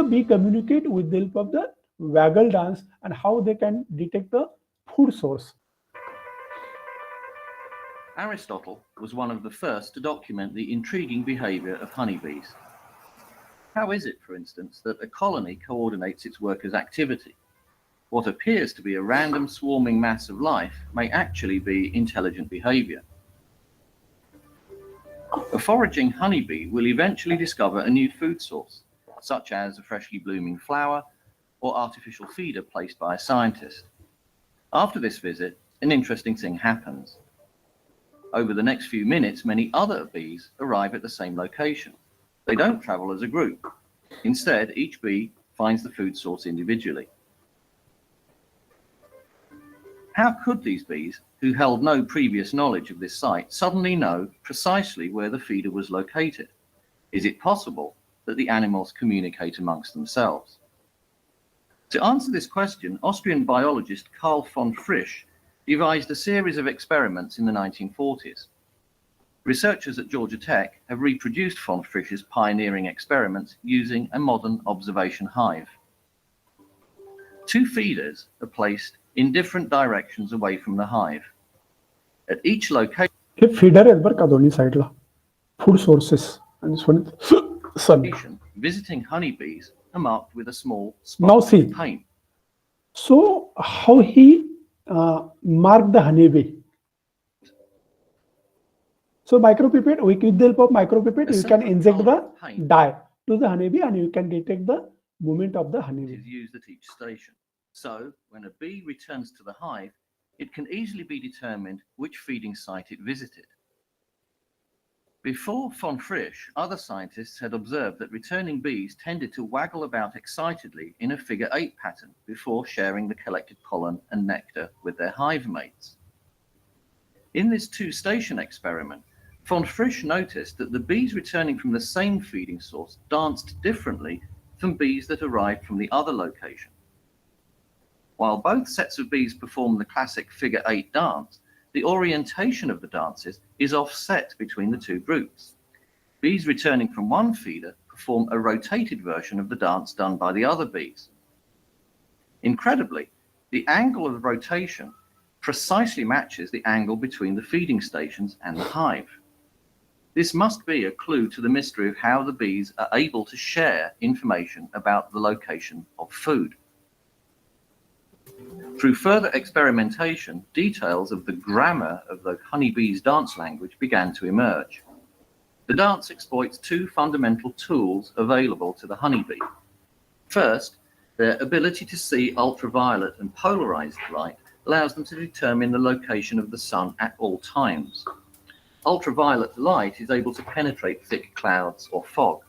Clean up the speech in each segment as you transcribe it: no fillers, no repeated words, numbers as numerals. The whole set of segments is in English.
bee communicate with the help of the waggle dance, and how they can detect the food source? Aristotle was one of the first to document the intriguing behavior of honeybees. How is it, for instance, that a colony coordinates its workers' activity? What appears to be a random swarming mass of life may actually be intelligent behavior. A foraging honeybee will eventually discover a new food source, such as a freshly blooming flower or artificial feeder placed by a scientist. After this visit, an interesting thing happens. Over the next few minutes, many other bees arrive at the same location. They don't travel as a group. Instead, each bee finds the food source individually. How could these bees, who held no previous knowledge of this site, suddenly know precisely where the feeder was located? Is it possible that the animals communicate amongst themselves? To answer this question, Austrian biologist Carl von Frisch devised a series of experiments in the 1940s. Researchers at Georgia Tech have reproduced von Frisch's pioneering experiments using a modern observation hive. Two feeders are placed in different directions away from the hive. At each location, hey feeder आहेत बरं का दोन्ही साईडला, food sources, and this one sun. visiting honeybees are marked with a small Now spot see. of paint. So how he marked the honeybee? So micropipette, with the help of micropipette, you can inject the dye to the honeybee, and you can detect the movement of the honeybee. Is used at each station. So when a bee returns to the hive, it can easily be determined which feeding site it visited. Before von Frisch, other scientists had observed that returning bees tended to waggle about excitedly in a figure-8 pattern before sharing the collected pollen and nectar with their hive mates. In this two-station experiment, von Frisch noticed that the bees returning from the same feeding source danced differently from bees that arrived from the other location. While both sets of bees perform the classic figure-8 dance, the orientation of the dances is offset between the two groups. Bees returning from one feeder perform a rotated version of the dance done by the other bees. Incredibly, the angle of rotation precisely matches the angle between the feeding stations and the hive. This must be a clue to the mystery of how the bees are able to share information about the location of food. Through further experimentation, details of the grammar of the honeybee's dance language began to emerge. The dance exploits two fundamental tools available to the honeybee. First, their ability to see ultraviolet and polarized light allows them to determine the location of the sun at all times. Ultraviolet light is able to penetrate thick clouds or fog.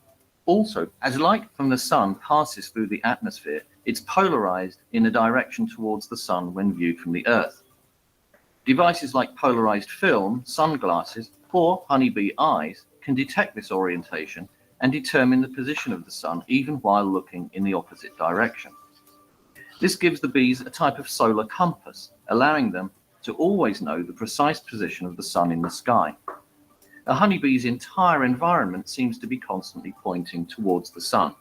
Also, as light from the sun passes through the atmosphere, it's polarized in a direction towards the sun when viewed from the Earth. Devices like polarized film, sunglasses, or honeybee eyes can detect this orientation and determine the position of the sun even while looking in the opposite direction. This gives the bees a type of solar compass, allowing them to always know the precise position of the sun in the sky. A honeybee's entire environment seems to be constantly pointing towards the sun.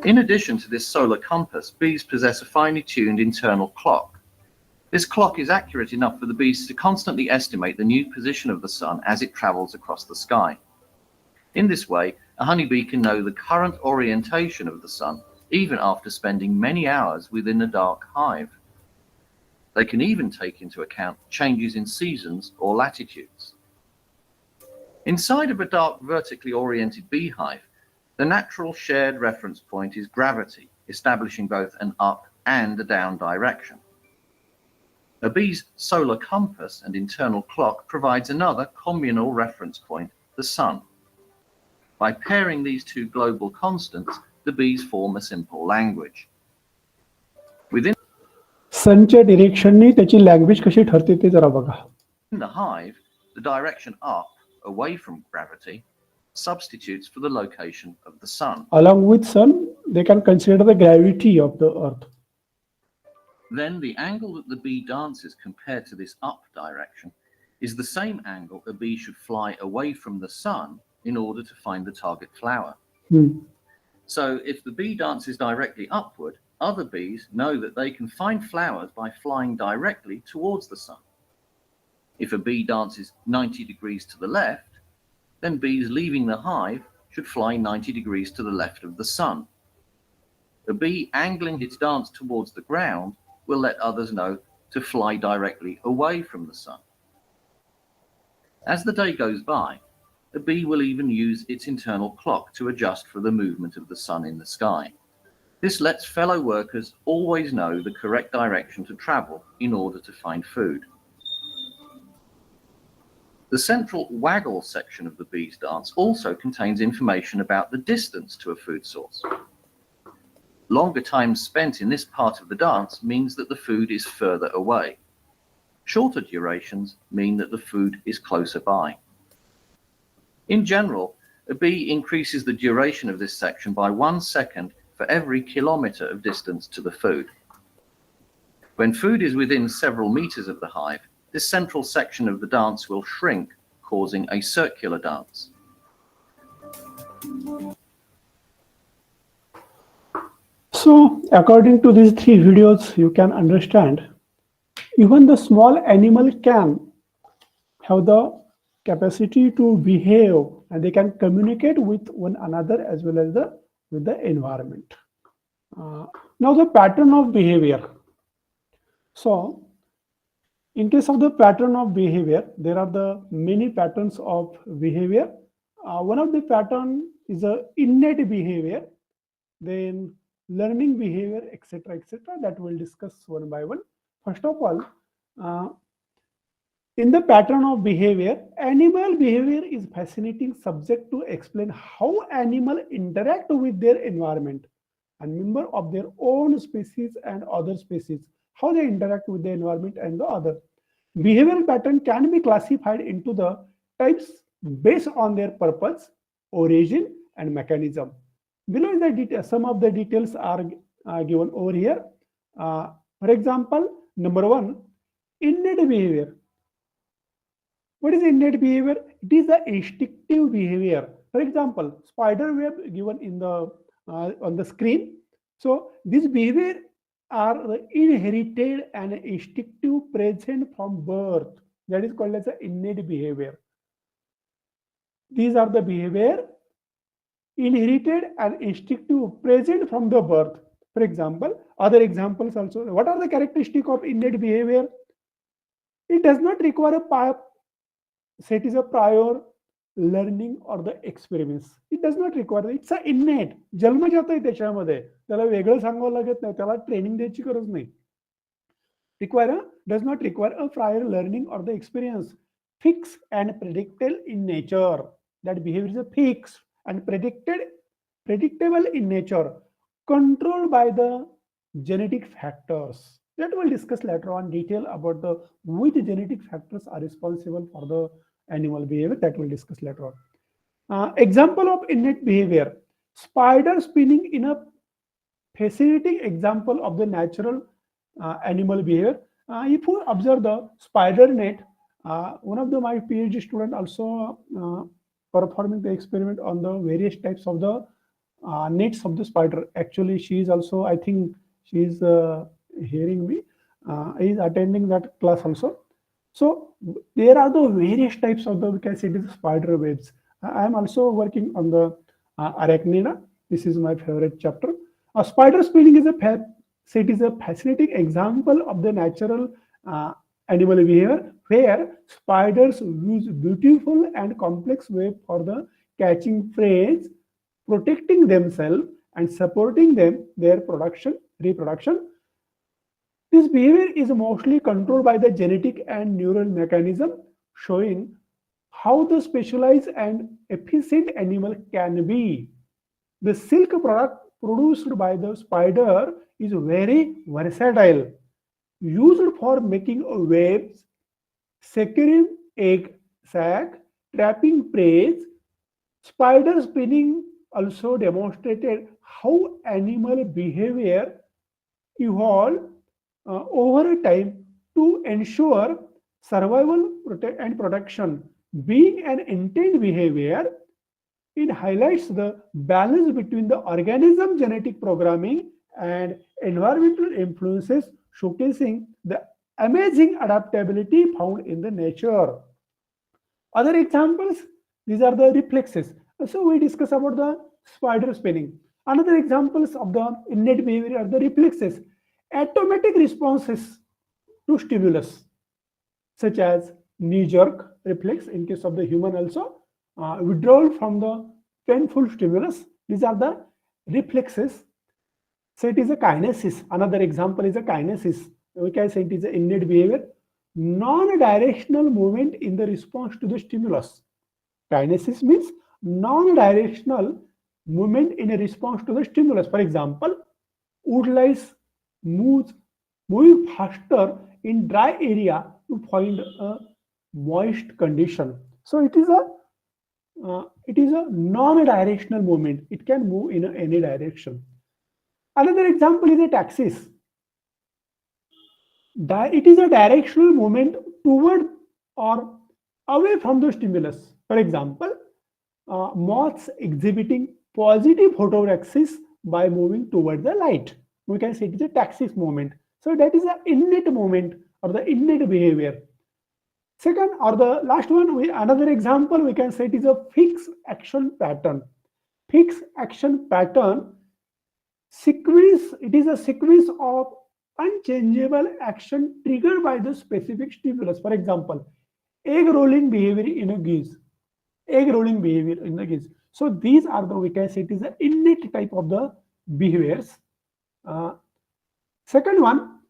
In addition to this solar compass, bees possess a finely tuned internal clock. This clock is accurate enough for the bees to constantly estimate the new position of the sun as it travels across the sky. In this way, a honeybee can know the current orientation of the sun, even after spending many hours within a dark hive. They can even take into account changes in seasons or latitudes. Inside of a dark, vertically oriented beehive, the natural shared reference point is gravity, establishing both an up and a down direction. A bee's solar compass and internal clock provides another communal reference point, the sun. By pairing these two global constants, the bees form a simple language. Within सनच्या डिरेक्शननी त्याची language कशी ठरते ते जरा बघा. In the hive, the direction up, away from gravity, substitutes for the location of the sun. Along with sun, they can consider the gravity of the earth. Then the angle that the bee dances compared to this up direction is the same angle a bee should fly away from the sun in order to find the target flower. So if the bee dances directly upward, other bees know that they can find flowers by flying directly towards the sun. If a bee dances 90 degrees to the left, then bees leaving the hive should fly 90 degrees to the left of the sun. A bee angling its dance towards the ground will let others know to fly directly away from the sun. As the day goes by, a bee will even use its internal clock to adjust for the movement of the sun in the sky. This lets fellow workers always know the correct direction to travel in order to find food. The central waggle section of the bee's dance also contains information about the distance to a food source. Longer time spent in this part of the dance means that the food is further away. Shorter durations mean that the food is closer by. In general, a bee increases the duration of this section by 1 second for every kilometer of distance to the food. When food is within several meters of the hive, this central section of the dance will shrink, causing a circular dance. So, according to these 3 videos, you can understand even the small animal can have the capacity to behave, and they can communicate with one another as well as with the environment. Now the pattern of behavior. So in case of the pattern of behavior, there are the many patterns of behavior. One of the pattern is a innate behavior, then learning behavior, etc., etc. That we'll discuss one by one. First of all, in the pattern of behavior, animal behavior is fascinating subject to explain how animal interact with their environment and member of their own species and other species, how they interact with the environment and the other. Behavioral pattern can be classified into the types based on their purpose, origin, and mechanism. Below is the detail, some of the details are given over here. For example, number 1, innate behavior. What is innate behavior? It is the instinctive behavior. For example, spider web given in the on the screen. So this behavior are inherited and instinctive present from birth. That is called as the innate behavior. These are the behavior inherited and instinctive present from the birth. For example, other examples also. What are the characteristics of innate behavior? It does not require a set is a prior learning or the experience. It does not require, it's a innate. जन्मजात आहे त्याच्यामध्ये, त्याला वेगळं सांगावं लागत नाही, त्याला training द्यायची गरज नाही. Does not require a prior learning or the experience. Fixed and predictable in nature. That behavior is a fixed and predictable in nature, controlled by the genetic factors. That we'll discuss later on detail about the which genetic factors are responsible for the animal behavior. That we'll discuss later on. Example of innate behavior: spider spinning in a fascinating example of the natural animal behavior. If you observe the spider net, one of my PhD student also performing the experiment on the various types of the nets of the spider. Actually, she is also, I think, she is hearing me, is attending that class also. So there are the various types of the, we can say, it is spider webs. I am also working on the arachnida. This is my favorite chapter. Spider spinning is a fascinating example of the natural animal behavior, where spiders use beautiful and complex web for the catching prey, protecting themselves and supporting their reproduction. This behavior is mostly controlled by the genetic and neural mechanism, showing how the specialized and efficient animal can be. The silk product produced by the spider is very versatile, used for making webs, securing egg sac, trapping prey. Spider spinning also demonstrated how animal behavior evolved over time to ensure survival and protection. Being an intent behavior, It highlights the balance between the organism genetic programming and environmental influences, showcasing the amazing adaptability found in the nature. Other examples, these are the reflexes. So we discuss about the spider spinning. Another examples of the innate behavior are the reflexes, automatic responses to stimulus, such as knee-jerk reflex in case of the human also, withdrawal from the painful stimulus. These are the reflexes. So it is a kinesis. Another example is a kinesis. We can say it is an innate behavior, non-directional movement in the response to the stimulus. Kinesis means non-directional movement in a response to the stimulus. For example, woodlice moves moving faster in dry area to find a moist condition. So it is a non-directional movement. It can move in any direction. Another example is a taxis. It is a directional movement toward or away from the stimulus. For example, moths exhibiting positive phototaxis by moving toward the light. We can say it is a taxis movement. So that is an innate movement or the innate behavior. Second or the last one, another example we can say it is a fixed action pattern. Fixed action pattern sequence, it is a sequence of unchangeable action triggered by the specific stimulus. For example, egg rolling behavior in a geese. Egg rolling behavior in the geese. So these are the, we can say it is the innate type of the behaviors. Uh, Second one,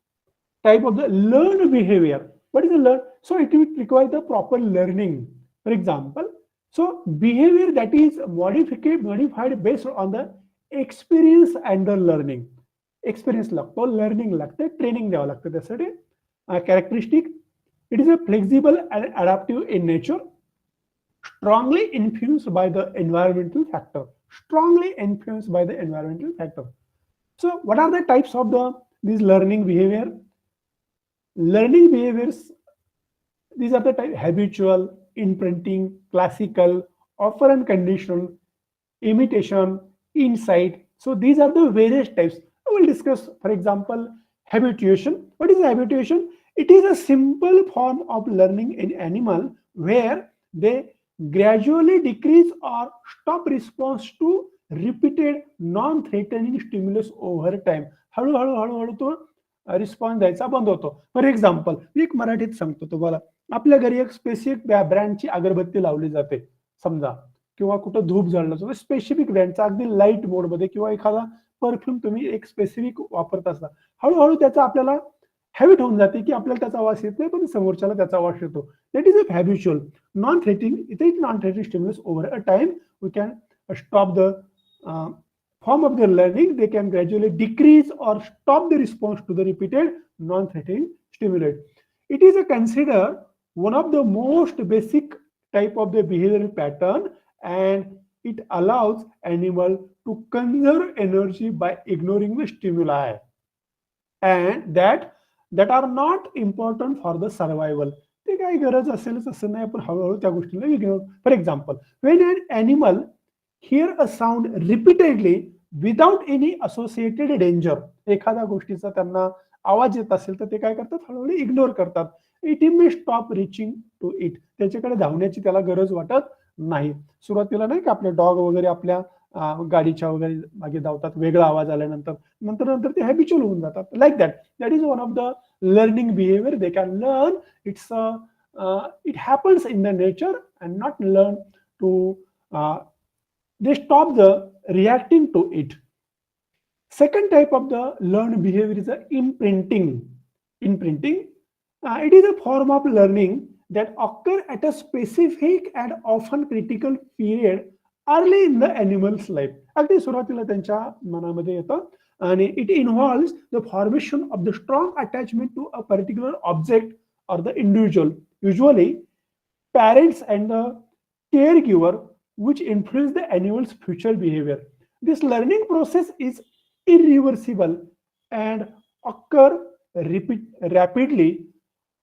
type of the learned behavior. What is the learn? So it will require the proper learning. For example, so behavior that is modified based on the experience and the learning. Experience लागतो, learning लागते, training द्यावं लागतं त्यासाठी. Characteristic, it is a flexible and adaptive in nature, strongly influenced by the environmental factor. Strongly influenced by the environmental factor. So what are the types of the these learning behavior? Learning behaviors, these are the type habitual, imprinting, classical, operant conditional, imitation, insight. So these are the various types. We will discuss, for example, habituation. What is habituation? It is a simple form of learning in animal where they gradually decrease or stop response to repeated non-threatening stimulus over time. हळूहळू हळूहळू तो response द्यायचा बंद होतो. For example मी एक मराठीत सांगतो तुम्हाला. आपल्या घरी एक स्पेसिफिक ब्रँडची अगरबत्ती लावली जाते समजा, किंवा कुठं धूप जाळलं जातं स्पेसिफिक ब्रँडचा अगदी लाईट मोडमध्ये, किंवा एखादा परफ्यूम तुम्ही एक स्पेसिफिक वापरत असता. हळूहळू त्याचा आपल्याला हॅबिट होऊन जाते की आपल्याला त्याचा आवाज येत नाही पण समोरच्याला त्याचा आवाज येतो. That is a habitual non threatening. It is non threatening stimulus over a time we can stop the form of their learning. They can gradually decrease or stop the response to the repeated non-threatening stimuli. It is a considered one of the most basic type of the behavioral pattern, and it allows animal to conserve energy by ignoring the stimuli and that are not important for the survival. ते काही गरज असेलच असं नाही, आपण हळूहळू त्या गोष्टीला ignore. For example, when an animal here a sound repeatedly without any associated danger, एखाद्या गोष्टीचा त्यांना आवाज येत असेल तर ते काय करतात, हळूहळू इग्नोर करतात. It may stop reaching to it, त्याच्याकडे धावण्याची त्याला गरज वाटत नाही. सुरुवातीला नाही का आपले डॉग वगैरे आपल्या गाडीच्या वगैरे मागे धावतात, वेगळा आवाज आल्यानंतर नंतर नंतर ते हॅबिच्युअल होऊन जातात. Like that, that is one of the learning behaviour they can learn. It's it happens in the nature and not learn to they stop the reacting to it. Second type of the learned behavior is the imprinting. Imprinting, it is a form of learning that occur at a specific and often critical period early in the animal's life. अगदी सुरुवातीला त्यांच्या मनामध्ये येतं आणि it involves the formation of the strong attachment to a particular object or the individual, usually parents and the caregiver, which influence the animal's future behavior. This learning process is irreversible and occur rapidly,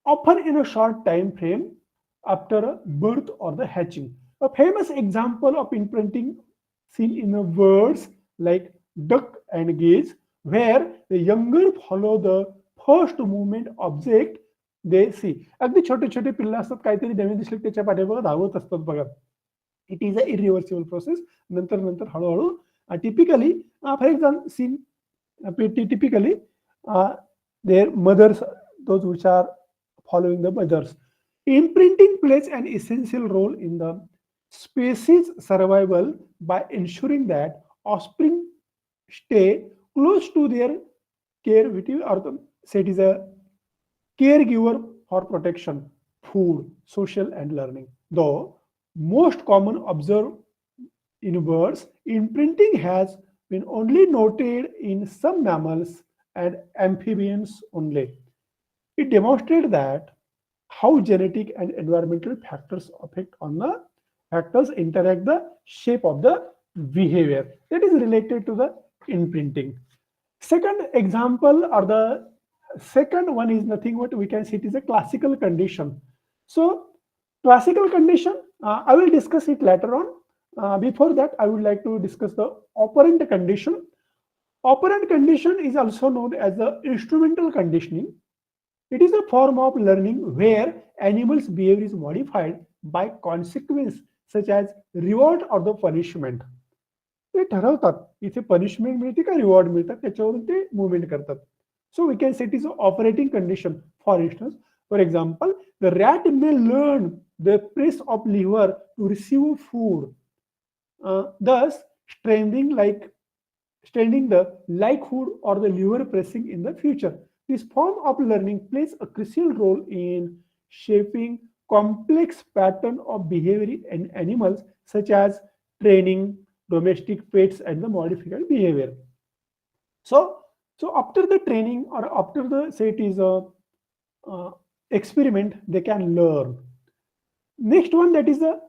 often in a short time frame after birth or the hatching. A famous example of imprinting seen in the words like duck and geese, where the younger follow the first movement object they see. अगदी छोटे छोटे पिल्लं असतात, काहीतरी नवीन दिसले त्याच्या पाठीमागे धावत असतात बघा. It is a irreversible process. नंतर नंतर हळूहळू typically for example seen typically their mothers, those which are following the mothers. Imprinting plays an essential role in the species survival by ensuring that offspring stay close to their caregiver, or say it is a caregiver for protection, food, social, and learning. Though most common observed in birds, imprinting has been only noted in some mammals and amphibians only. It demonstrated that how genetic and environmental factors affect on the factors interact the shape of the behavior that is related to the imprinting. Second example, or the second one, is nothing but we can see it is a classical condition. So classical condition, I will discuss it later on. Before that, I would like to discuss the operant condition. Operant condition is also known as the instrumental conditioning. It is a form of learning where animals' behavior is modified by consequence such as reward or the punishment. ते ठरवतात इथे punishment मिळते का reward मिळतात, त्याच्यावरून ते movement करतात. So we can set is operating condition. For instance, for example, the rat may learn the press of lever to receive food, thus strengthening the likelihood or the liver pressing in the future. This form of learning plays a crucial role in shaping complex pattern of behavior in animals such as training, domestic pets, and the modified behavior. So after the training, or after the, say it is a experiment, they can learn. Next one, that is the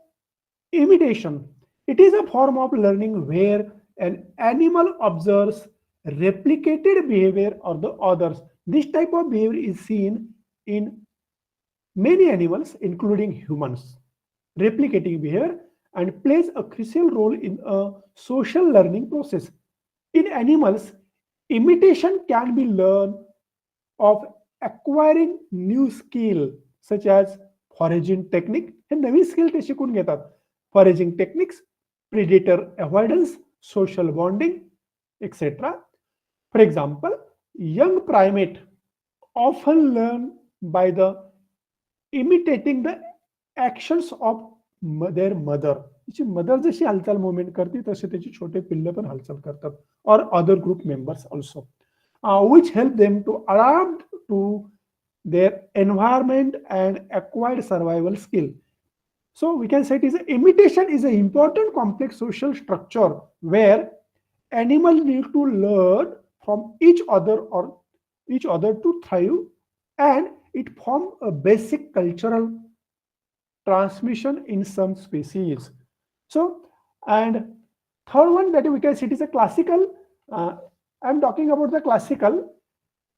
imitation. It is a form of learning where an animal observes replicated behavior of the others. This type of behavior is seen in many animals, including humans. Replicating behavior and plays a crucial role in a social learning process. In animals, imitation can be learned of acquiring new skill such as foraging technique. Hey Naveen skill ते शिकून घेतात. Foraging techniques, predator avoidance, social bonding, etc. For example, young primate often learn by the imitating the actions of their mother. तिची mother जशी हालचाल movement करते तसे त्याची छोटे पिल्ल पण हालचाल करतात, or other group members also, which help them to adapt to their environment and acquired survival skill. So we can say it is imitation is an important complex social structure where animals need to learn from each other or each other to thrive, and it forms a basic cultural transmission in some species. So, and third one that we can see it is a classical. I'm talking about the classical.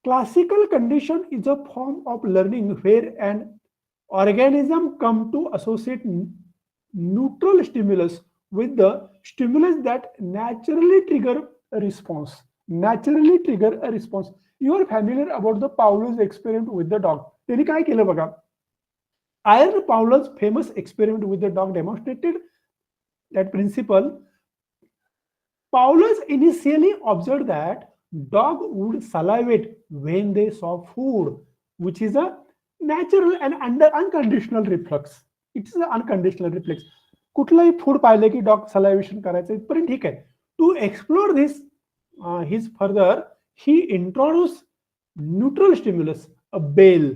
Classical condition is a form of learning where an organism come to associate neutral stimulus with the stimulus that naturally trigger a response. Naturally trigger a response. You are familiar about the Pavlov's experiment with the dog. त्यांनी काय केलं बघा. Iron Pavlov's famous experiment with the dog demonstrated that principle. Pavlov initially observed that dog would salivate when they saw food, which is a natural and unconditional reflex. It is an unconditional reflex. कुठलाही food पाहिले की dog salivation करायचं इथपर्यंत ठीक आहे. To explore this his further, he introduced neutral stimulus, a bell,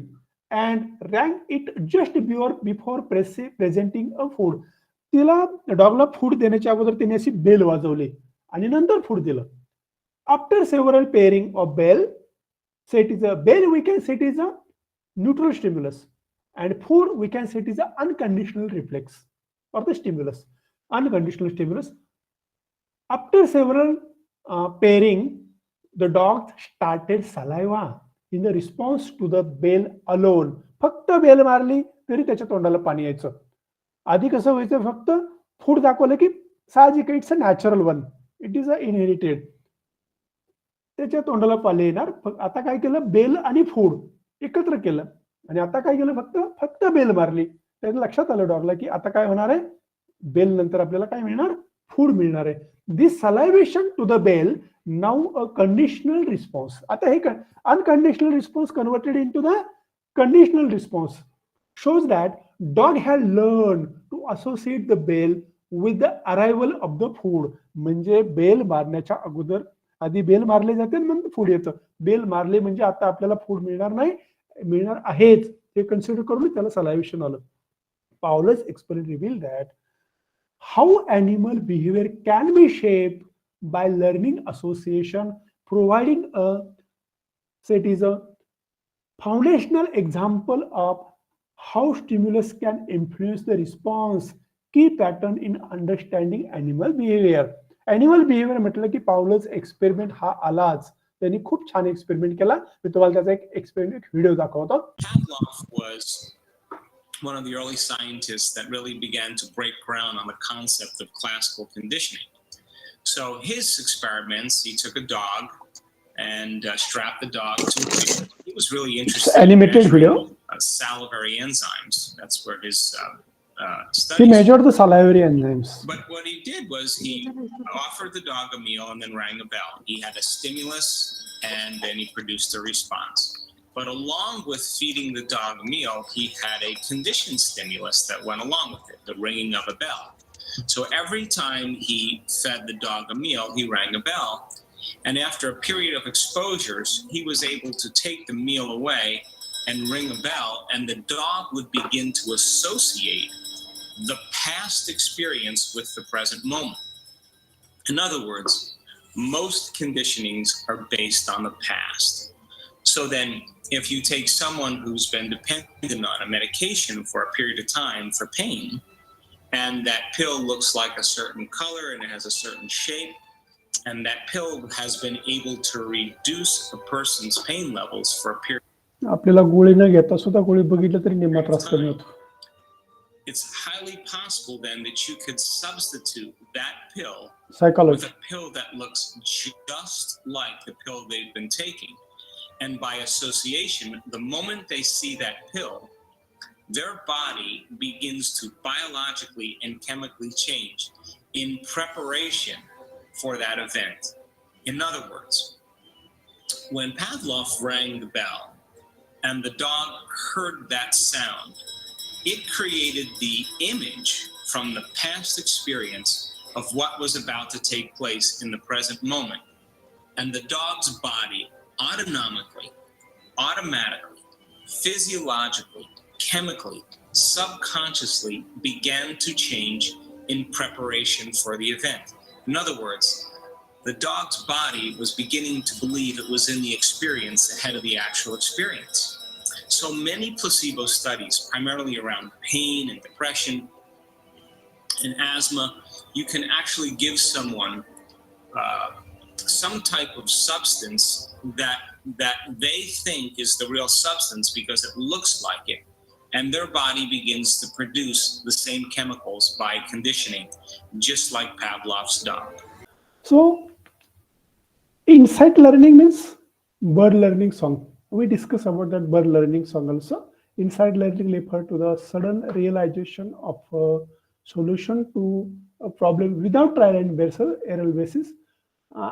and rang it just before presenting a food. तिला डॉगला food देण्याच्या अगोदर तिने अशी बेल वाजवली आणि नंतर फूड दिलं. After several pairing of bell, say it is a bell, we can say it is a neutral stimulus, and food we can say it is an unconditional reflex or the stimulus, unconditional stimulus. After several pairing, the dog started saliva in the response to the bell alone. फक्त bell मारली तरी त्याच्या तोंडाला पाणी यायचं. आधी कसं व्हायचं, फक्त फूड दाखवलं की साहजिक it's a natural one, it is a inherited, त्याच्या तोंडाला पाले येणार. आता काय केलं, बेल आणि फूड एकत्र केलं, आणि आता काय केलं, फक्त फक्त बेल मारली. त्याच्या लक्षात आलं डॉगला की आता काय होणार आहे, बेल नंतर आपल्याला काय मिळणार, फूड मिळणार आहे. This salivation to the bell now a conditional response. आता हे unconditional response converted in to the conditional response shows that dog had learned to associate the bell with the arrival of the food. म्हणजे bell मारण्याच्या अगोदर, आधी bell मारले जाते नंतर food येतं. बेल मारले म्हणजे आता आपल्याला फूड मिळणार नाही, मिळणार आहेच हे कन्सिडर करून त्याला सलायवेशन आलं. Paulus experiment revealed that how animal behavior can be shaped by learning association, providing a, so it is a foundational example of how stimulus can influence the response, key pattern in understanding animal behavior. Animal behavior म्हटलं की पावलस experiment हा आलाच. त्यांनी खूप छान experiment केला. मी तुम्हाला त्याचा एक एक्सपेरिमेंट व्हिडिओ दाखवतो. Pavlov was one of the early scientists that really began to break ground on the concept of classical conditioning. So his experiments, he took a dog and strapped the dog to a wheel. He was really interested animated in video. Salivary enzymes. That's where his He studies. measured the salivary enzymes. But what he did was he offered the dog a meal and then rang a bell. He had a stimulus and then he produced a response. But along with feeding the dog a meal, he had a conditioned stimulus that went along with it, the ringing of a bell. So every time he fed the dog a meal, he rang a bell. And after a period of exposures, he was able to take the meal away and ring a bell, and the dog would begin to associate the past experience with the present moment. In other words, most conditionings are based on the past. So then, if you take someone who's been dependent on a medication for a period of time for pain, and that pill looks like a certain color and it has a certain shape, and that pill has been able to reduce a person's pain levels for a period आपल्याला गोळी न घेता सुद्धा गोळी बघितलं तरी निम्मा त्रास कमी होतो. it's highly possible then that you could substitute that pill Psychology. with a pill that looks just like the pill they've been taking. And by association, the moment they see that pill, their body begins to biologically and chemically change in preparation for that event. In other words, when Pavlov rang the bell and the dog heard that sound, it created the image from the past experience of what was about to take place in the present moment. And the dog's body autonomically, automatically, physiologically, chemically, subconsciously began to change in preparation for the event. In other words, the dog's body was beginning to believe it was in the experience ahead of the actual experience. So many placebo studies, primarily around pain and depression and asthma, you can actually give someone some type of substance that they think is the real substance because it looks like it, and their body begins to produce the same chemicals by conditioning, just like Pavlov's dog. So, insight learning means bird learning song. We discuss about that bird learning song also. Insight learning refer to the sudden realization of a solution to a problem without trial and error basis.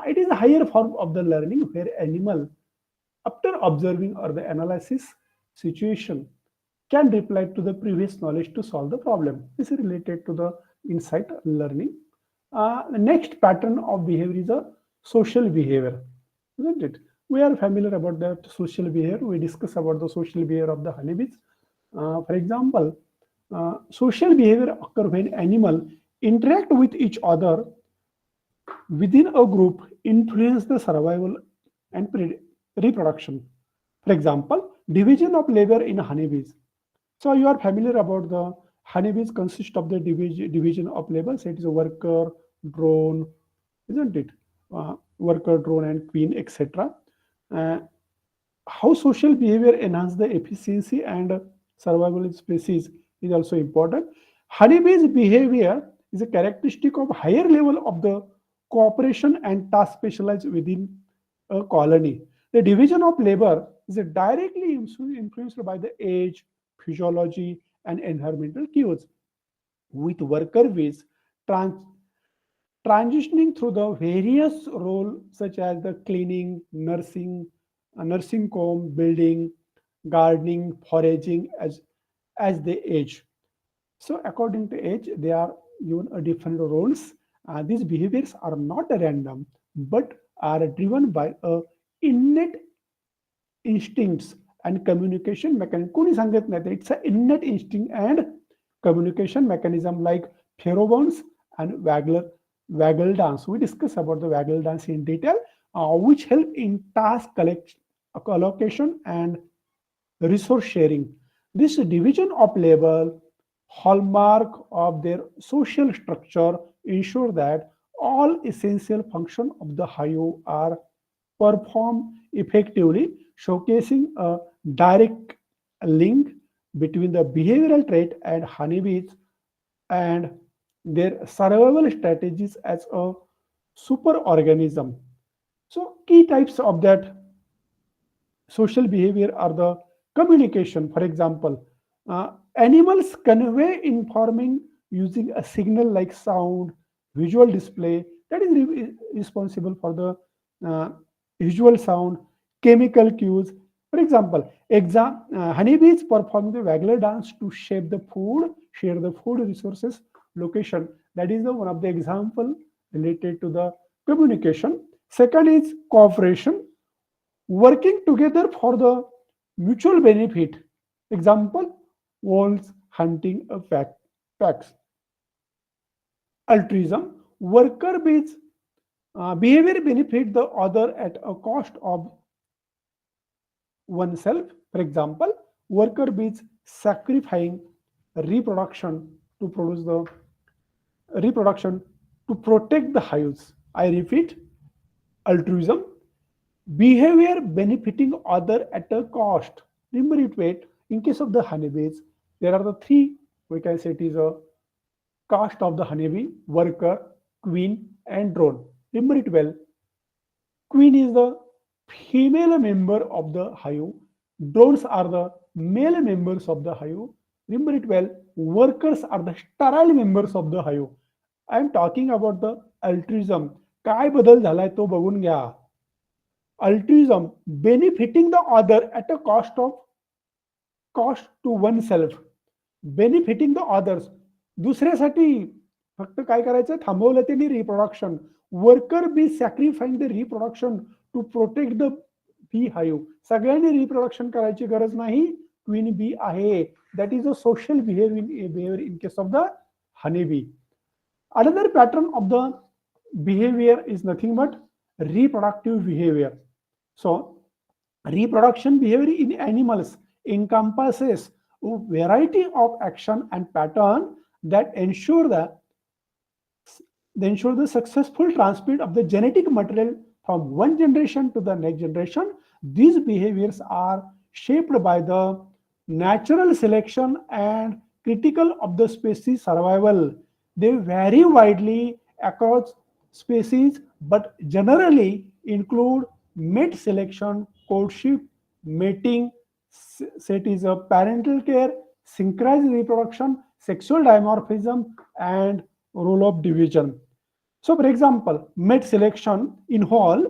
It is a higher form of the learning where animal, after observing or the analysis situation, can reply to the previous knowledge to solve the problem. This is related to the insight learning. The next pattern of behavior is a social behavior, isn't it? We are familiar about that social behavior. We discuss about the social behavior of the honeybees. For example, social behavior occur when animal interact with each other within a group, influence the survival and reproduction. For example, division of labor in honeybees. So you are familiar about the honeybees consist of the division of labor. So it is a worker, drone, isn't it? Worker, drone, and queen, etc. Uh, how social behavior enhance the efficiency and survival of species is also important. Honeybee's behavior is a characteristic of higher level of the cooperation and task specialized within a colony. The division of labor is directly influenced by the age, physiology, and environmental cues, with worker bees trans- transitioning through the various roles such as the cleaning, nursing comb, building, gardening, foraging as they age. So according to age, they are given a different roles. These behaviors are not random, but are driven by a innate instincts and communication mechanism. कोणी सांगत नाही, it's an innate instinct and communication mechanism like pheromones and waggle dance. We discuss about the waggle dance in detail, which help in task allocation and resource sharing. This division of labor, hallmark of their social structure, ensure that all essential functions of the hive are performed effectively, showcasing a direct link between the behavioral trait and honeybees and their survival strategies as a superorganism. So, key types of that social behavior are the communication. For example, animals convey informing using a signal like sound, visual display that is responsible for the uh, visual sound, chemical cues. For example, honeybees perform the waggler dance to shape the food, share the food resources location. That is the one of the example related to the communication. Second is cooperation, working together for the mutual benefit. Example, wolves hunting a packs. Altruism, worker bees behavior benefit the other at a cost of oneself. For example, worker bees sacrificing reproduction to produce the reproduction to protect the hives. I repeat, altruism, behavior benefiting other at a cost. Remember it wait. In case of the honeybees, there are the three, we can say it is a caste of the honeybee, worker, queen, and drone. Remember it well. Queen is the female member of the hive. Drones are the male members of the hive. Remember it well. Workers are the sterile members of the hive. I am talking about the altruism. काय बदल झालाय तो बघून घ्या. Altruism, benefiting the other at a cost to oneself, benefiting the others, दुसऱ्यासाठी फक्त काय करायचं, थांबवलं त्यांनी reproduction. Worker bee sacrificing the reproduction to protect the bee hive. सगळ्यांनी रिप्रोडक्शन करायची गरज नाही, क्वीन बी आहे. That is a social behaviour in case of the honey bee. Another pattern of the behavior is nothing but reproductive behavior. So, reproduction behavior in animals encompasses a variety of action and pattern that ensure the successful transmit of the genetic material from one generation to the next generation. These behaviors are shaped by the natural selection and critical of the species survival. They vary widely across species, but generally include mate selection, courtship, mating, set is a parental care, synchronized reproduction, sexual dimorphism, and role of division. So, for example, mate selection involve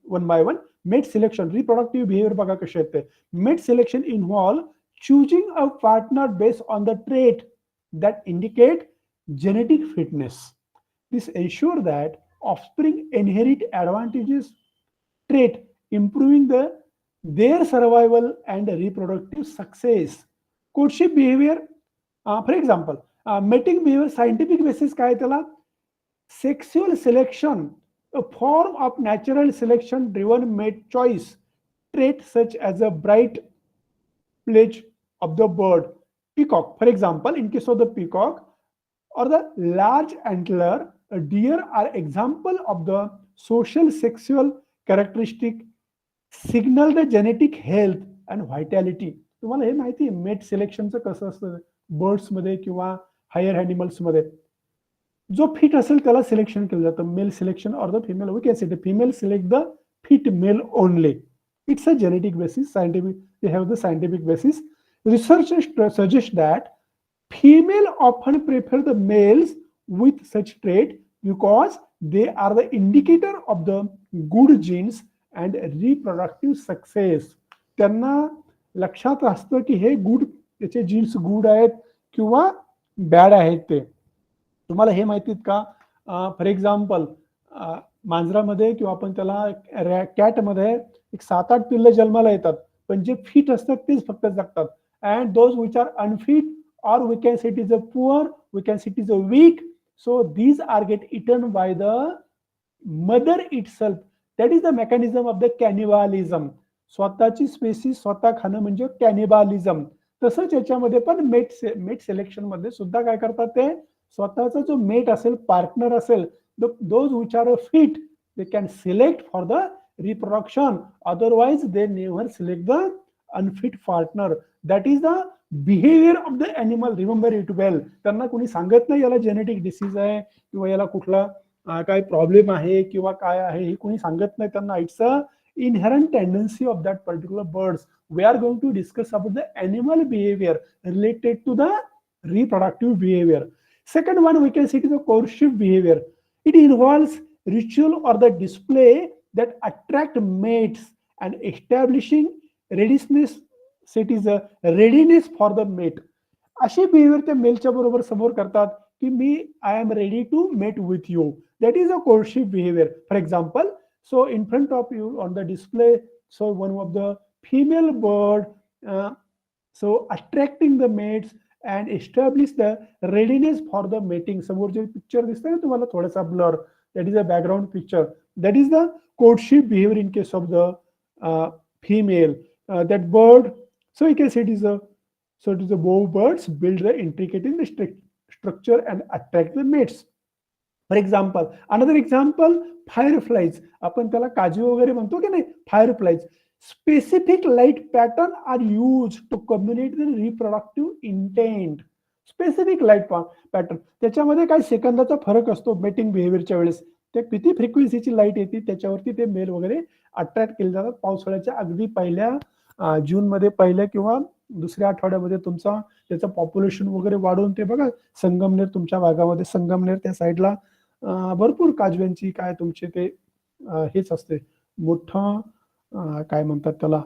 one by one. Mate selection, reproductive behavior बघा कसे आहेत ते. Mate selection involve choosing a partner based on the trait that indicate genetic fitness. This ensure that offspring inherit advantages trait, improving their survival and reproductive success. Courtship behavior, for example, mating behavior scientific basis काय त्याला, sexual selection, a form of natural selection driven mate choice, trait such as a bright plumage of the bird. Peacock, for example, in case of the peacock or the large antler, a deer are example of the social sexual characteristic signal the genetic health and vitality. तुम्हाला हे माहिती आहे met सिलेक्शनचं कसं असतं birds मध्ये किंवा higher ॲनिमल्समध्ये जो fit असेल त्याला सिलेक्शन केलं जातं, male selection or the female, we can say the female select the fit male only. It's a genetic basis, scientific, they have the scientific basis. Researchers suggest that female often prefer the males with such trait because they are the indicator of the good genes and reproductive success. त्यांना लक्षात असतं की हे good, त्याचे jeans good आहेत किंवा bad आहेत ते. तुम्हाला हे माहितीत का, फॉर एक्झाम्पल मांजरामध्ये किंवा आपण त्याला कॅटमध्ये एक 7-8 पिल्लं जन्माला येतात, पण जे फिट असतात तेच फक्त जगतात. And those which are unfit or we can say it is a poor, we can say it is a weak, so these are get eaten by the mother itself. That is the mechanism of the cannibalism. स्वतःची spaces स्वतः खाणं म्हणजे कॅनिबालिझम. तसंच याच्यामध्ये पण met selection मध्ये सुद्धा काय करतात ते, स्वतःचा जो मेट असेल, पार्टनर असेल, those which are fit they can select for the reproduction, otherwise they never select the unfit partner. That is the behaviour of the animal, remember it well. त्यांना कोणी सांगत नाही याला जेनेटिक डिसीज आहे किंवा याला कुठला काय प्रॉब्लेम आहे किंवा काय आहे, हे कोणी सांगत नाही त्यांना. It's a inherent tendency of that particular birds. We are going to discuss about the animal behavior related to the reproductive behavior. Second one, we can see it is a courtship behavior. It involves ritual or the display that attract mates and establishing readiness. It is a readiness for the mate. अशी behaviour त्या मेलच्या बरोबर समोर करतात की मी I am ready to mate with you. That is a courtship behaviour. For example, so in front of you on the display, so one of the female bird so attracting the mates and establish the readiness for the mating. समोर जे picture दिसतंय ना तुम्हाला थोडासा blur, that is a background picture, that is the courtship behavior in case of the female. That bird, so you can say it is a bow birds build the intricate in the structure and attract the mates. For example, another example, fireflies. आपण त्याला काजू वगैरे म्हणतो की नाही, fireflies. Specific light pattern are used to communicate the reproductive intent. Specific light pattern, त्याच्यामध्ये काय सेकंदाचा फरक असतो मेटिंग बिहेवियरच्या वेळेस. ते किती फ्रिक्वेन्सीची लाईट येते त्याच्यावरती ते मेल वगैरे अट्रॅक्ट केले जातात. पावसाळ्याच्या अगदी पहिल्या जूनमध्ये, पहिल्या किंवा दुसऱ्या आठवड्यामध्ये तुमचा त्याचं पॉप्युलेशन वगैरे वाढून ते बघा, संगमनेर तुमच्या भागामध्ये, संगमनेर त्या साईडला भरपूर काजव्यांची काय तुमचे ते हेच असते मोठं, काय म्हणतात त्याला,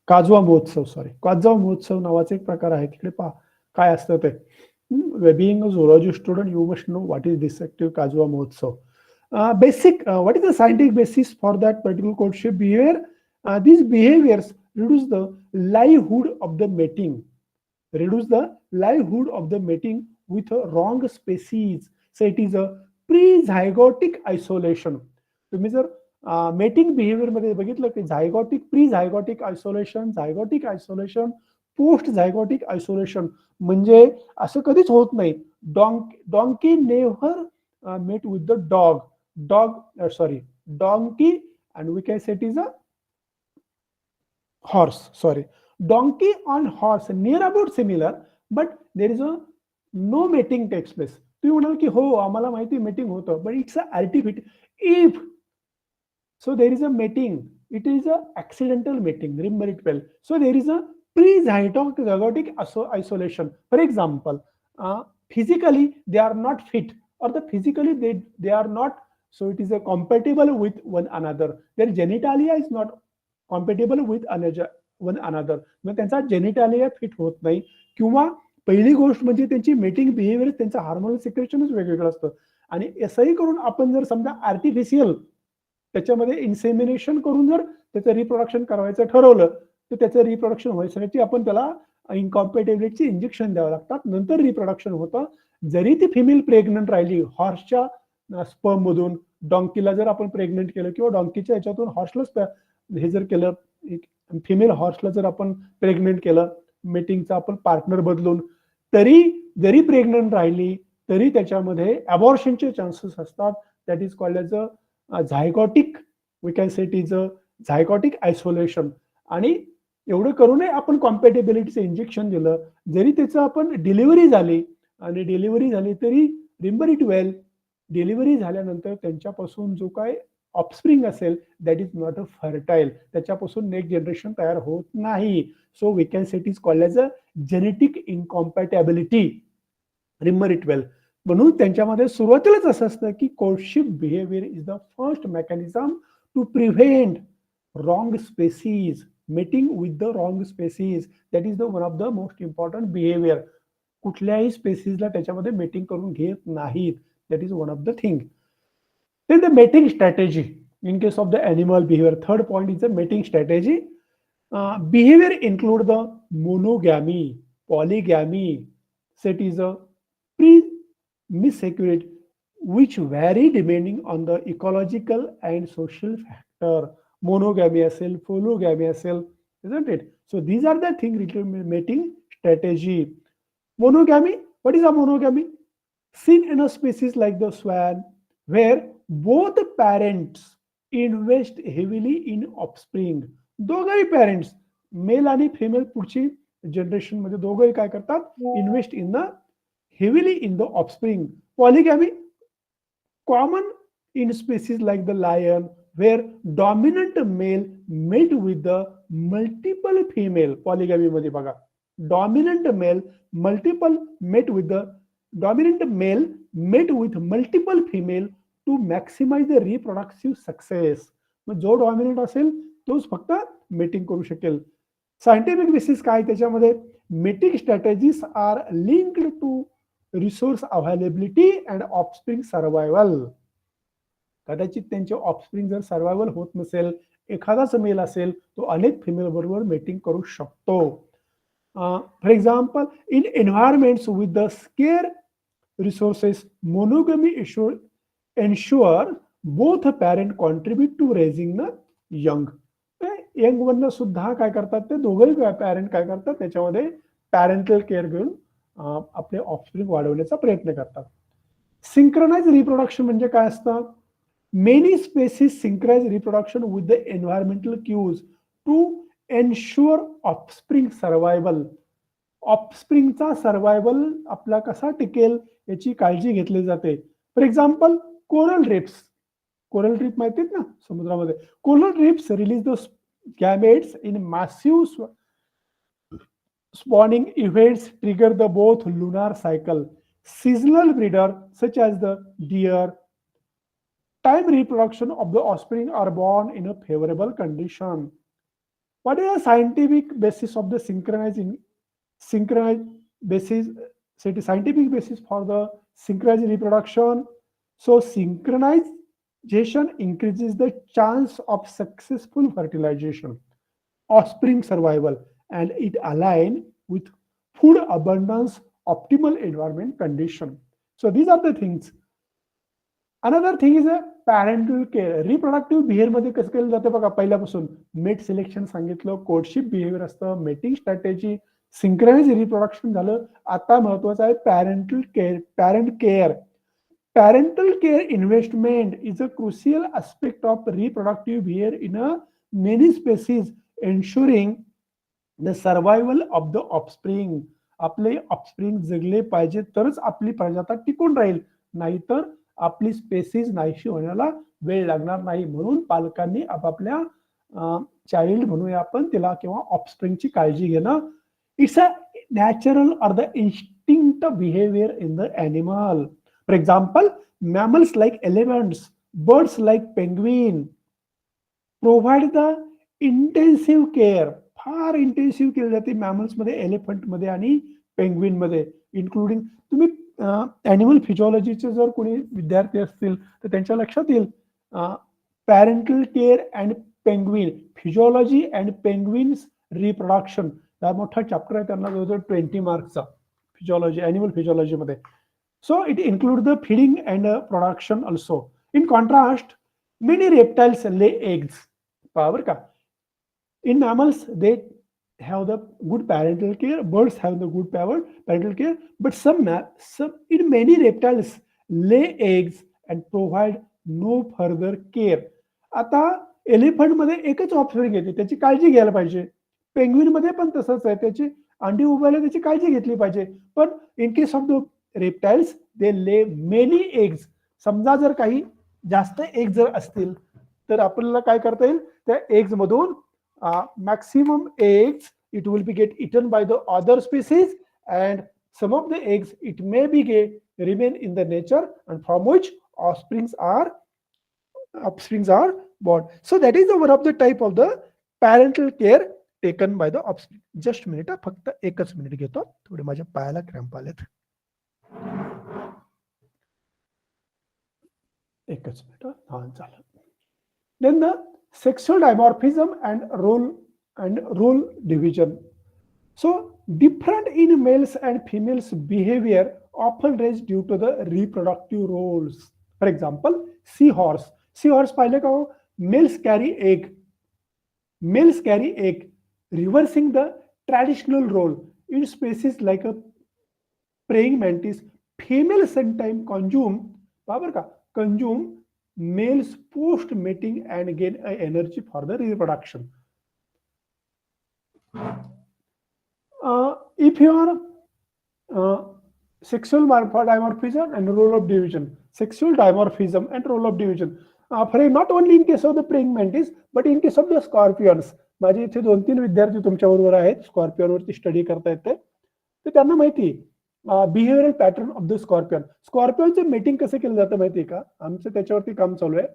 काजवा महोत्सव, काजवा महोत्सव नावाचा एक प्रकार आहे तिकडे. पहा काय असतं ते. Being a zoology student you must know what is this active काजवा महोत्सव. Basic, what is the scientific basis for that particular courtship behaviour? These behaviors reduce the livelihood of the mating. Reduce the livelihood of the mating with a wrong species. So it is a pre-zygotic isolation. तुम्ही जर mating behaviour मध्ये बघितलं की zygotic, pre zygotic isolation, zygotic isolation, post zygotic isolation, म्हणजे असं कधीच होत नाही. Donkey never mate with the donkey and we can say it is a horse, donkey on horse, near about similar, but there is a no mating takes place. तुम्ही म्हणाल की हो आम्हाला माहिती मेटिंग होतं, but it's a artificial. If so there is a mating, it is a accidental mating, remember it well. So there is a pre-zygotic isolation. For example, physically they are not fit, or the physically they are not, so it is a compatible with one another. Their genitalia is not compatible with one another. मग त्यांचा जेनिटालिया fit होत नाही. किंवा पहिली गोष्ट म्हणजे त्यांची mating behaviour, त्यांचं hormonal सिक्रेशनच वेगवेगळं असतं. आणि असंही करून आपण जर समजा आर्टिफिशियल त्याच्यामध्ये इन्सेमिनेशन करून जर त्याचं रिप्रोडक्शन करायचं ठरवलं, तर त्याचं रिप्रोडक्शन व्हायसाठी आपण त्याला इनकॉम्पॅटिबिलिटीचे इंजेक्शन द्यावं लागतात, नंतर रिप्रोडक्शन होतं. जरी ती फिमेल प्रेग्नंट राहिली, हॉर्सच्या स्पर्म मधून डॉंकीला जर आपण प्रेग्नंट केलं किंवा डॉंकीच्या याच्यातून हॉर्सला हे जर केलं, फिमेल हॉर्सला जर आपण प्रेग्नंट केलं, मेटिंगचा आपण पार्टनर बदलून, तरी जरी प्रेग्नंट राहिली तरी त्याच्यामध्ये अबॉर्शनचे चान्सेस असतात. That is called as a zygotic, we can say it is a zygotic isolation. आणि एवढं करूनही आपण कॉम्पॅटिबिलिटीचं इंजेक्शन दिलं, जरी त्याचं आपण डिलिव्हरी झाली, आणि डिलिव्हरी झाली तरी रिमेंबर इट वेल, डिलिव्हरी झाल्यानंतर त्यांच्यापासून जो काय ऑफस्प्रिंग असेल that is not a fertile, त्याच्यापासून नेक्स्ट जनरेशन तयार होत नाही. So we can say it is called as a genetic incompatibility. Remember it well. म्हणून त्यांच्यामध्ये सुरुवातीलाच असं असतं की courtship behaviour is the first mechanism to prevent wrong species mating with the wrong species. That is the one of the most important behavior. कुठल्याही स्पेसीजला त्याच्यामध्ये mating करून घेत नाहीत. That is one of the thing. Then the mating strategy in case of the animal behavior. Third point is the mating strategy. Behavior include the monogamy, polygamy, set is a pre-missecured, which vary depending on the ecological and social factor. Monogamy असेल, polygamy असेल, isn't it? So these are the things related to mating strategy. Monogamy, what is a monogamy? Seen in a species like the swan, where both parents invest heavily in offspring. दोघंही parents, male आणि female, पुढची generation मध्ये दोघंही काय करतात, invest in the heavily in the offspring. Polygamy common in species like the lion, where dominant male mate with the multiple female. Polygamy मध्ये बघा, dominant male multiple mate with the dominant male mate with multiple female to maximize the reproductive success. मग जो dominant असेल तोच फक्त mating करू शकेल. Scientific basis काय त्याच्यामध्ये, mating strategies are linked to resource availability and offspring survival. कदाचित त्यांचे ऑफस्प्रिंग जर सर्वायवल होत नसेल, एखादाच मेल असेल, तो अनेक फिमेल बरोबर मेटिंग करू शकतो. For example, in environments with the scarce resources, monogamy ensure both parent contribute to raising the young. Young मधनं सुद्धा काय करतात, ते दोघंही पॅरेंट काय करतात, त्याच्यामध्ये पॅरेंटल केअर घेऊन आपले ऑफस्प्रिंग वाढवण्याचा प्रयत्न करतात. सिंक्रोनाइज रिप्रोडक्शन म्हणजे काय असतं, many species synchronise reproduction with the environmental cues to ensure offspring survival. ऑफस्प्रिंगचा सर्वायवल आपला कसा टिकेल याची काळजी घेतली जाते. For example, coral reefs. Coral reef माहिती आहेत ना समुद्रामध्ये. Coral reefs release the gametes in massive spawning events trigger the both lunar cycle. Seasonal breeder such as the deer, time reproduction of the offspring are born in a favorable condition. What is the scientific basis of the synchronized basis? Scientific basis for the synchronized reproduction. So synchronization increases the chance of successful fertilization, offspring survival, and it align with food abundance, optimal environment condition. So these are the things. Another thing is a parental care. Reproductive behaviour मध्ये कसं केलं जातं बघा, पहिल्यापासून met selection सांगितलं, courtship behaviour असतं, mating strategy, synchronise reproduction झालं. आता महत्वाचं आहे parental care. Parental care investment is a crucial aspect of reproductive behavior in a many species, ensuring the survival of the offspring. आपले ऑफस्प्रिंग जगले पाहिजे तरच आपली प्रजाता टिकून राहील, नाहीतर आपली स्पेसीज नाहीशी होण्याला वेळ लागणार नाही. म्हणून पालकांनी आपापल्या चाइल्ड म्हणूया आपण तिला किंवा ऑफस्प्रिंगची काळजी घेणं. It's a natural or the instinct behaviour in the animal. For example, mammals like elephants, birds like penguin provide the intensive care. Far intensive केली जाते मॅमल्स मध्ये, एलिफंट मध्ये आणि पेंग्विन मध्ये. इन्क्लुडिंग, तुम्ही ॲनिमल फिजिओलॉजीचे जर कोणी विद्यार्थी असतील तर त्यांच्या लक्षात येईल, parental care and penguin, physiology and penguins reproduction, हा मोठा चॅप्टर आहे, त्यांना जवळजवळ 20 मार्क्सचा फिजिओलॉजी, ॲनिमल फिजिओलॉजी मध्ये. So it include the feeding and production also. In contrast, many reptiles lay eggs. बरोबर का. In mammals, they have the good parental care. Birds have the good parental care, but some in many reptiles lay eggs and provide no further care. आता elephant मध्ये एकच offspring येते, त्याची काळजी घ्यायला पाहिजे. पेंग्विन मध्ये पण तसंच आहे, त्याची अंडी उभवायला त्याची काळजी घेतली पाहिजे. पण इन case of the reptiles, they lay many eggs. समजा जर काही जास्त एग जर असतील तर आपल्याला काय करता येईल, त्या एग्स मधून maximum eggs it will be get eaten by the other species, and some of the eggs it may be remain in the nature, and from which offsprings are born. So that is one of the type of the parental care taken by the offspring. Just minute, फक्त एकच minute घेतो, थोडे माझ्या पायाला cramp आलेत. एकच minute. हा झालं. Then the sexual dimorphism and role division. So different in males and females behavior often raised due to the reproductive roles. For example, seahorse पाहिले का हो? Males carry egg, reversing the traditional role in species like a praying mantis. Female sometimes consume males post mating and gain energy for the reproduction. If you are sexual dimorphism and role of division, for not only in case of the praying mantis but in case of the scorpions. माझे इथे 2-3 विद्यार्थी तुमच्या बरोबर आहेत, scorpion वरती study करतायत ते, तर त्यांना माहिती बिहेवियरल पॅटर्न ऑफ द स्कॉर्पियनचे मीटिंग कसं केलं जातं माहिती आहे का? आमचं त्याच्यावरती काम चालू आहे.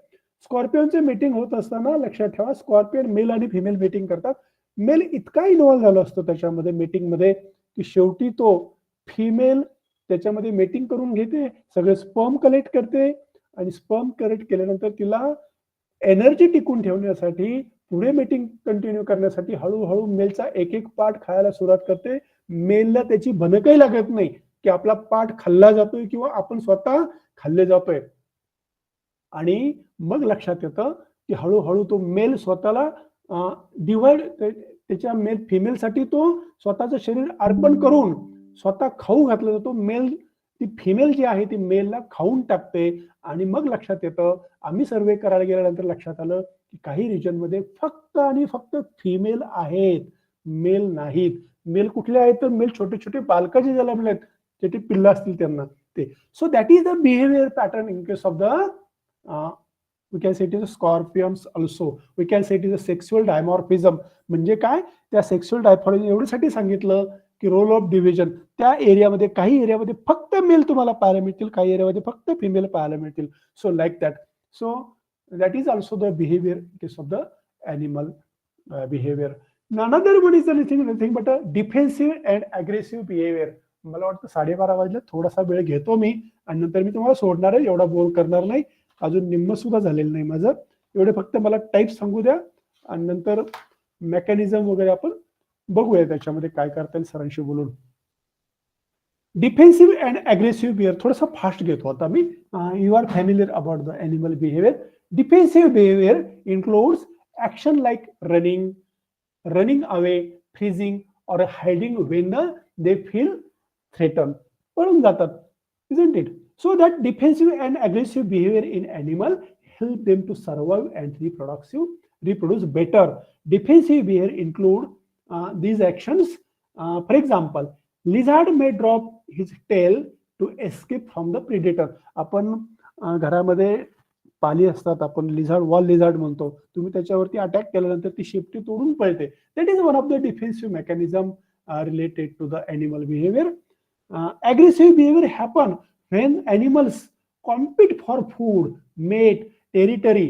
स्कॉर्पियनचे मीटिंग होत असताना लक्षात ठेवा, स्कॉर्पियन मेल आणि फिमेल मीटिंग करतात. मेल इतका इन्व्हॉल्व्ह झाला असतो त्याच्यामध्ये मीटिंग मध्ये की शेवटी तो फिमेल त्याच्यामध्ये मीटिंग करून घेते, सगळे स्पर्म कलेक्ट करते, आणि स्पर्म कलेक्ट केल्यानंतर तिला एनर्जी टिकून ठेवण्यासाठी, पुढे मीटिंग कंटिन्यू करण्यासाठी हळूहळू मेलचा एक एक पार्ट खायला सुरुवात करते. मेलला त्याची भनकही लागत नाही की आपला पार्ट खाल्ला जातोय किंवा आपण स्वतः खाल्ले जातोय. आणि मग लक्षात येतं की हळूहळू तो मेल स्वतःला डिवाइड, त्याच्या मेल फिमेलसाठी तो स्वतःचं शरीर अर्पण करून स्वतः खाऊ घातला जातो. मेल ती फिमेल जी आहे ती मेलला खाऊन टाकते. आणि मग लक्षात येतं, आम्ही सर्वे करायला गेल्यानंतर लक्षात आलं की काही रिजन मध्ये फक्त आणि फक्त फिमेल आहेत, मेल नाहीत. मेल कुठले आहेत तर मेल छोटे छोटे बालकं जे जन्मले आहेत, छोटे पिल्लं असतील त्यांना ते. So that is the behaviour pattern in case of the we can say it is a scorpions also. We can say it is a sexual dimorphism. म्हणजे काय, त्या सेक्शुअल डायमॉर्फिझम एवढ्यासाठी सांगितलं की रोल ऑफ डिव्हिजन, त्या एरियामध्ये काही एरियामध्ये फक्त मेल तुम्हाला पाहायला मिळतील, काही एरियामध्ये फक्त फिमेल पाहायला मिळतील. So like that. So that is also the behaviour case of the animal behaviour. Another one is nothing but a defensive and aggressive behavior. मला वाटतं 12:30 वाजले, थोडासा वेळ घेतो मी आणि नंतर मी तुम्हाला सोडणार आहे, एवढा बोर करणार नाही. अजून निम्म सुद्धा झालेलं नाही माझं, एवढे फक्त मला टाईप सांगू द्या आणि नंतर मेकॅनिझम वगैरे आपण बघूया त्याच्यामध्ये काय करता येईल सरांशी बोलून. डिफेन्सिव्ह अँड अग्रेसिव्ह बिहेवियर थोडासा फास्ट घेतो आता मी. You are familiar about the animal behaviour. Defensive behaviour includes action like running away, freezing or hiding when they feel threaten. पळून जातात, isn't it? So that defensive and aggressive behavior in animal help them to survive and reproduce better. Defensive behavior include these actions. For example, lizard may drop his tail to escape from the predator. आपण घरामध्ये पाली असतात, आपण lizard, wall lizard म्हणतो, तुम्ही त्याच्यावरती attack केल्यानंतर ती शेपटी तोडून पळते. That is one of the defensive mechanism related to the animal behaviour. Aggressive behavior happen when animals compete for food, mate, territory.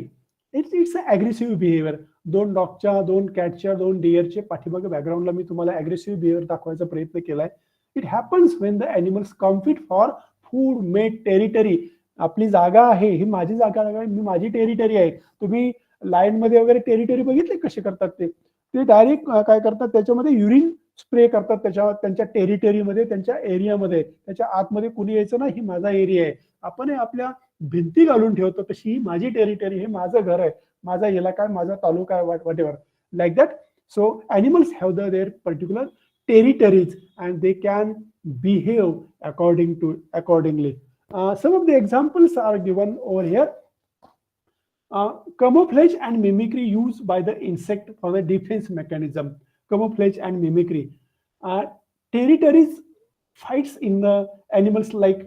It's an aggressive behavior. 2 डॉगच्या, 2 कॅटच्या, 2 डिअरचे पाठीमागे बॅकग्राऊंडला मी तुम्हाला अग्रेसिव्ह बिहेवियर दाखवायचा प्रयत्न केलाय. It happens when the animals compete for food, mate, territory. आपली जागा आहे, ही माझी जागा आहे, मी माझी टेरिटरी आहे. तुम्ही लाईन मध्ये वगैरे टेरिटरी बघितले कसे करतात ते डायरेक्ट काय करतात, त्याच्यामध्ये युरिन स्प्रे करतात त्यांच्या टेरिटरीमध्ये, त्यांच्या एरियामध्ये. त्याच्या आतमध्ये कुणी यायचं नाही, ही माझा एरिया आहे. आपण आपल्या भिंती घालून ठेवतो तशी ही माझी टेरिटरी, हे माझं घर आहे, माझा इलाका आहे, माझा तालुका आहे, what ever like that. So animals have there particular territories and they can behave accordingly. Some of the examples are given over here. Camouflage and mimicry used by the insect for the defense mechanism. Camouflage and mimicry. Territories fights in the animals like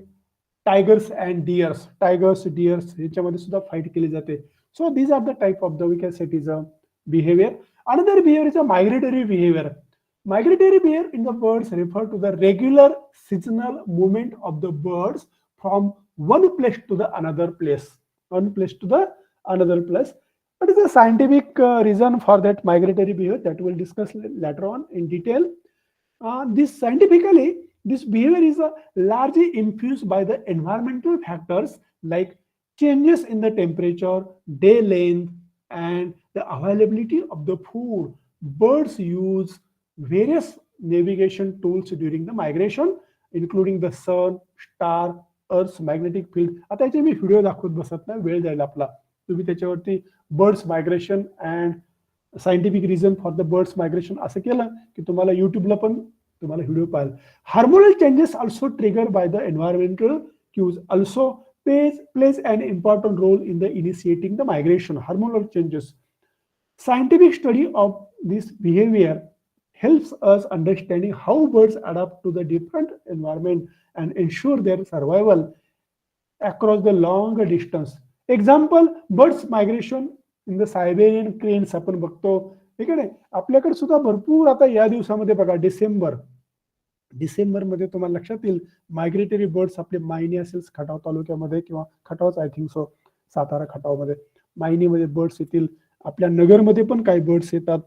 tigers and deers. Tigers, deers ह्याच्यामध्ये सुद्धा fight केली जाते. So these are the type of the, we can say it is a behavior. Another behavior is a migratory behavior. Migratory behavior in the birds refer to the regular seasonal movement of the birds from one place to the another place. One place to the another place. What is the scientific reason for that migratory behavior that we'll discuss later on in detail? This scientifically, this behavior is largely influenced by the environmental factors like changes in the temperature, day length, and the availability of the food. Birds use various navigation tools during the migration, including the sun, star, Earth's magnetic field. आता याचे मी video दाखवत बसत नाही, वेळ जाईल आपला. तुम्ही त्याच्यावरती birds migration and scientific reason for the birds migration असं केलं की तुम्हाला युट्यूबला पण तुम्हाला व्हिडिओ पाहाल. Hormonal changes also trigger by the environmental cues also plays an important role in the initiating the migration. Hormonal changes. Scientific study of this behavior helps us understanding how birds adapt to the different environment and ensure their survival across the long distance. Example, birds migration in the Siberian cranes आपण बघतो. ठीक आहे. आपल्याकडे सुद्धा भरपूर आता या दिवसामध्ये बघा डिसेंबरमध्ये तुम्हाला लक्षात येईल मायग्रेटरी बर्ड्स आपले मायनी असेल खटाव तालुक्यामध्ये किंवा खटावच आय थिंक सो सातारा खटावमध्ये मायनीमध्ये बर्ड्स येतील. आपल्या नगरमध्ये पण काही बर्ड्स येतात.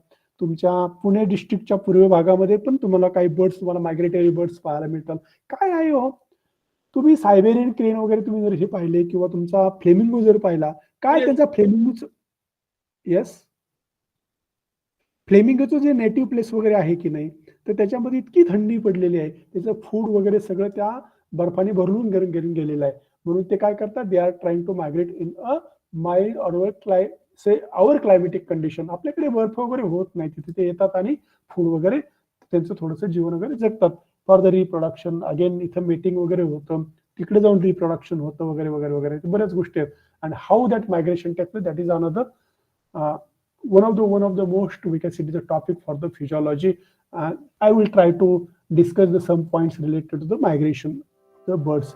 तुमच्या पुणे डिस्ट्रिक्टच्या पूर्व भागामध्ये पण तुम्हाला काही बर्ड्स तुम्हाला मायग्रेटरी बर्ड्स पाहायला मिळतात. काय आहे हो, तुम्ही सायबेरियन क्रेन वगैरे तुम्ही जर हे पाहिले किंवा तुमचा फ्लेमिंगो जर पाहिला, काय त्याचा फ्लेमिंगोच येस फ्लेमिंगोचं जे नेटिव्ह प्लेस वगैरे आहे की नाही, तर त्याच्यामध्ये इतकी थंडी पडलेली आहे, त्याचं फूड वगैरे सगळं त्या बर्फाने भरून गेलेलं आहे. म्हणून ते काय करतात, they are trying to migrate in a mild or say our climatic condition. आपल्याकडे बर्फ वगैरे होत नाही, तिथे ते येतात आणि फूड वगैरे त्यांचं थोडंसं जीवन वगैरे जगतात फॉर द रिप्रोडक्शन. अगेन इथं मीटिंग वगैरे होतं, तिकडे जाऊन रिप्रोडक्शन होतं वगैरे वगैरे वगैरे, बऱ्याच गोष्टी आहेत. And how that migration takes, that is another one of the most, we can say, the topic for the physiology. I will try to discuss some points related to the migration of the birds.